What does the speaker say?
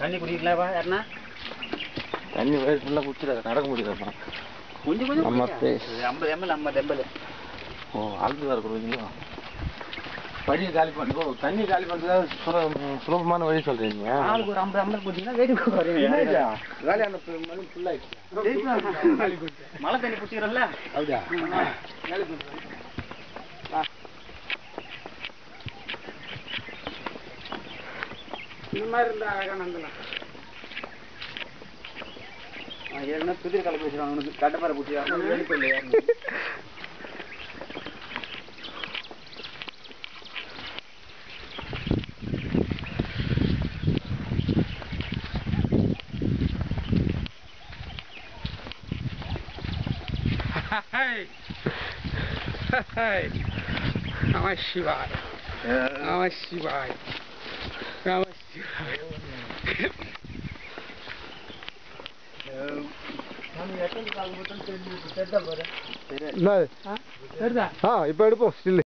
தண்ணி குடிக்கலாவா யாருன்னா தண்ணி வயிறு ஃபுல்லாக குடிச்சிடாது நடக்க முடியுதாப்பா கொஞ்சம் கொஞ்சம் நம்ம 50 ml 50 ml ஓ அளந்து வேறு கொடுவீங்களா படியை காலி பண்ணி தண்ணி காலி பண்ணுறதா சுலபமான வழி சொல்கிறீங்க ஆளுக்கு ஒரு 50 ml குடிச்சிங்கன்னா வெயிட் வேலையான மணி ஃபுல்லாகிடுச்சு மழை தண்ணி குடிச்சிக்கிறோம்ல அப்படியா இந்த மாதிரி இருந்தால் அழகாக நந்தலாம் ஏன்னா புதிய கலப்பு வச்சுருவாங்க உனக்கு கட்ட மாதிரி பிடிச்சி வெளிப்படலையா Namah Shivaya. Namah Shivaya. Namah Shivaya. இப்போ எடுப்போம் ஸ்டில்லு